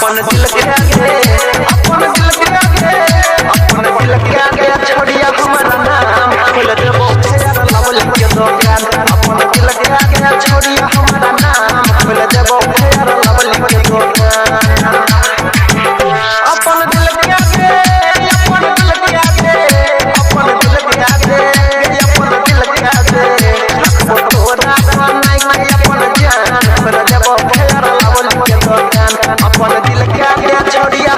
अपन दिल के आगे छोड़िया हमारा नाम खोल देबो फेयर लवली के दुकान अपन दिल के आगे छोड़िया हमारा नाम खोल देबो फेयर लवली के दुकान अपन दिल के आगे तोरा नहीं अपन जान खोल देबो फेयर लवली के दुकान अपन दिल के आगे छोड़िया